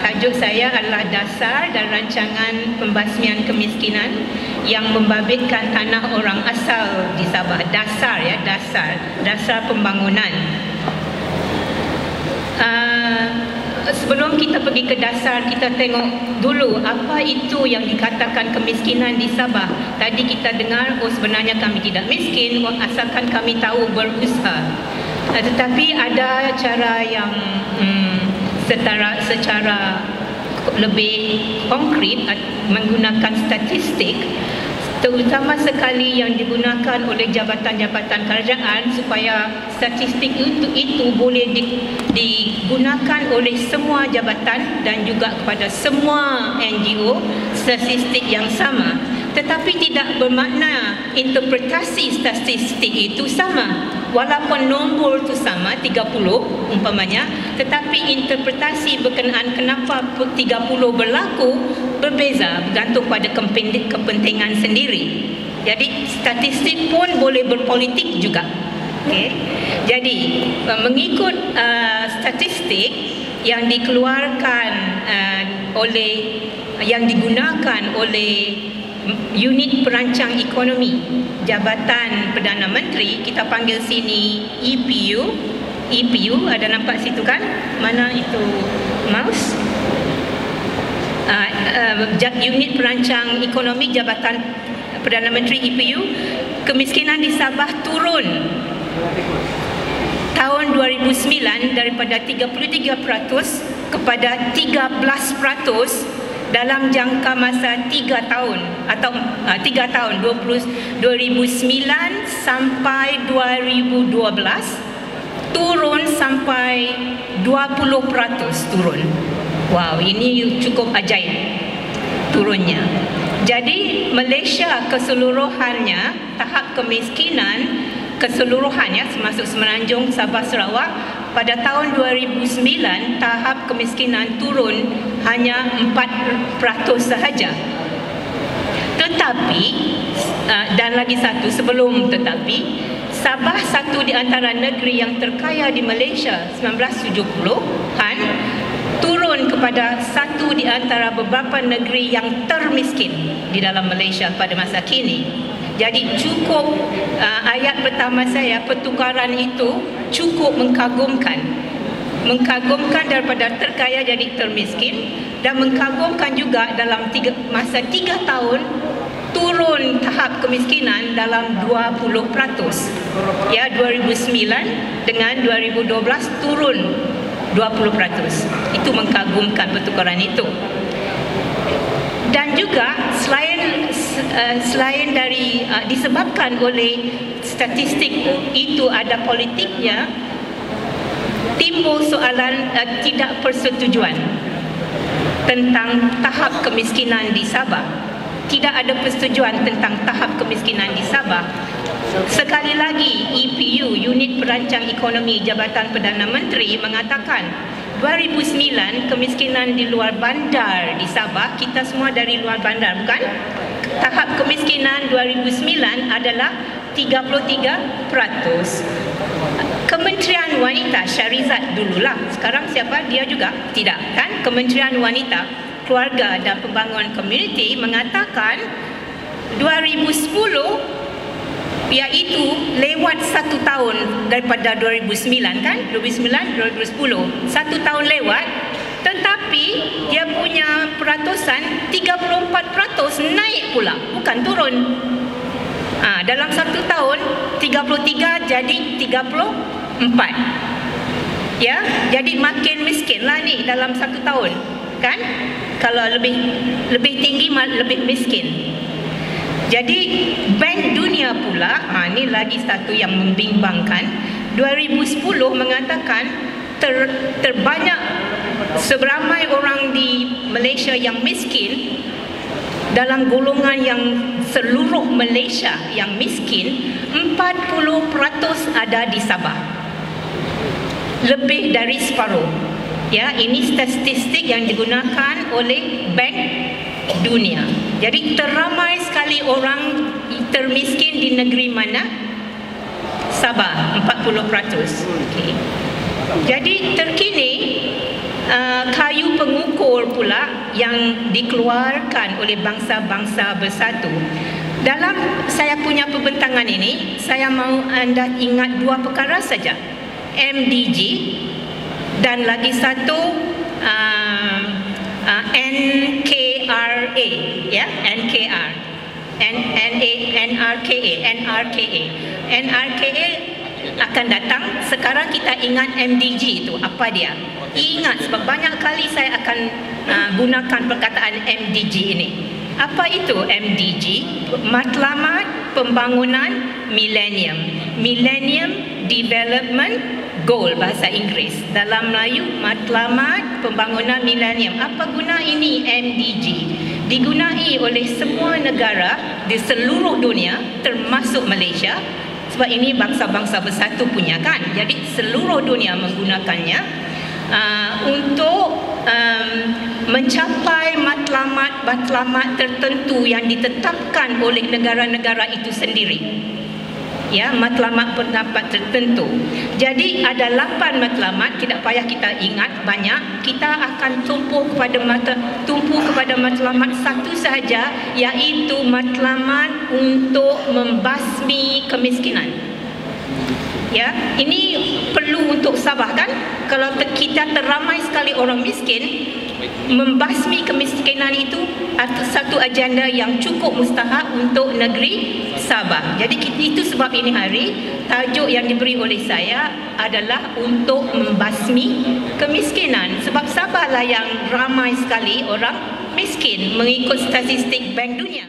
Tajuk saya adalah Dasar dan Rancangan Pembasmian Kemiskinan yang membabitkan tanah orang asal di Sabah. Dasar, ya, dasar pembangunan. Sebelum kita pergi ke dasar, kita tengok dulu apa itu yang dikatakan kemiskinan di Sabah. Tadi kita dengar, sebenarnya kami tidak miskin asalkan kami tahu berusaha. Tetapi ada cara yang secara lebih konkret menggunakan statistik, terutama sekali yang digunakan oleh jabatan-jabatan kerajaan, supaya statistik itu boleh digunakan oleh semua jabatan dan juga kepada semua NGO, statistik yang sama. Tetapi tidak bermakna interpretasi statistik itu sama. Walaupun nombor itu sama, 30 umpamanya, tetapi interpretasi berkenaan kenapa 30 berlaku berbeza bergantung pada kepentingan sendiri. Jadi statistik pun boleh berpolitik juga. Okay. Jadi mengikut statistik yang dikeluarkan yang digunakan oleh Unit Perancang Ekonomi Jabatan Perdana Menteri, kita panggil sini EPU, ada nampak situ kan? Mana itu mouse? Unit Perancang Ekonomi Jabatan Perdana Menteri EPU, kemiskinan di Sabah turun tahun 2009 daripada 33% kepada 13% dalam jangka masa 3 tahun atau 3 tahun 2009 sampai 2012 turun sampai 20% turun. Wow, ini cukup ajaib turunnya. Jadi Malaysia keseluruhannya, tahap kemiskinan keseluruhannya termasuk Semenanjung, Sabah, Sarawak, pada tahun 2009 tahap kemiskinan turun hanya 4% sahaja. Tetapi dan lagi satu sebelum tetapi, Sabah satu di antara negeri yang terkaya di Malaysia 1970-an turun kepada satu di antara beberapa negeri yang termiskin di dalam Malaysia pada masa kini. Jadi cukup ayat pertama saya, pertukaran itu cukup mengkagumkan daripada terkaya jadi termiskin, dan mengkagumkan juga dalam masa 3 tahun turun tahap kemiskinan dalam 20%. Ya, 2009 dengan 2012 turun 20%. Itu mengkagumkan pertukaran itu. Dan juga selain dari disebabkan oleh statistik itu ada politiknya, timbul soalan tidak persetujuan tentang tahap kemiskinan di Sabah. Tidak ada persetujuan tentang tahap kemiskinan di Sabah. Sekali lagi, EPU, Unit Perancang Ekonomi Jabatan Perdana Menteri, mengatakan 2009 kemiskinan di luar bandar di Sabah, kita semua dari luar bandar bukan? Tahap kemiskinan 2009 adalah 33%. Kementerian Wanita, Syarizat dululah, sekarang siapa? Dia juga? Tidak kan? Kementerian Wanita, Keluarga dan Pembangunan Komuniti mengatakan 2010, iaitu lewat 1 tahun daripada 2009 kan? 2009-2010, 1 tahun lewat, tetapi dia punya peratusan 34% naik pula, bukan turun. Dalam 1 tahun 33 jadi 34. Ya, jadi makin miskinlah ni dalam 1 tahun, kan? Kalau lebih tinggi lebih miskin. Jadi Bank Dunia pula, ini lagi satu yang membimbangkan, 2010 mengatakan terbanyak seberamai orang di Malaysia yang miskin, dalam golongan yang seluruh Malaysia yang miskin, 40% ada di Sabah. Lebih dari separuh. Ya, ini statistik yang digunakan oleh Bank Dunia. Jadi teramai sekali orang termiskin di negeri mana? Sabah, 40%. Okay. Jadi terkini kayu pengukur pula yang dikeluarkan oleh bangsa-bangsa bersatu. Dalam saya punya perbentangan ini, saya mahu anda ingat dua perkara saja. MDG dan lagi satu NKRA, ya, NRKA akan datang. Sekarang kita ingat MDG itu apa dia? Ingat, sebab banyak kali saya akan gunakan perkataan MDG ini. Apa itu MDG? Matlamat Pembangunan Millennium. Millennium Development Goal bahasa Inggeris. Dalam Melayu, Matlamat Pembangunan Millennium. Apa guna ini MDG? Digunai oleh semua negara di seluruh dunia termasuk Malaysia, sebab ini bangsa-bangsa bersatu punya kan. Jadi seluruh dunia menggunakannya untuk mencapai matlamat tertentu yang ditetapkan oleh negara-negara itu sendiri. Ya, matlamat pendapat tertentu. Jadi ada 8 matlamat, tidak payah kita ingat banyak. Kita akan tumpu kepada matlamat satu sahaja, iaitu matlamat untuk membasmi kemiskinan. Ya, ini perlu untuk Sabah kan? Kalau kita teramai sekali orang miskin, membasmi kemiskinan itu satu agenda yang cukup mustahak untuk negeri Sabah. Jadi itu sebab ini hari tajuk yang diberi oleh saya adalah untuk membasmi kemiskinan. Sebab Sabah lah yang ramai sekali orang miskin mengikut statistik Bank Dunia.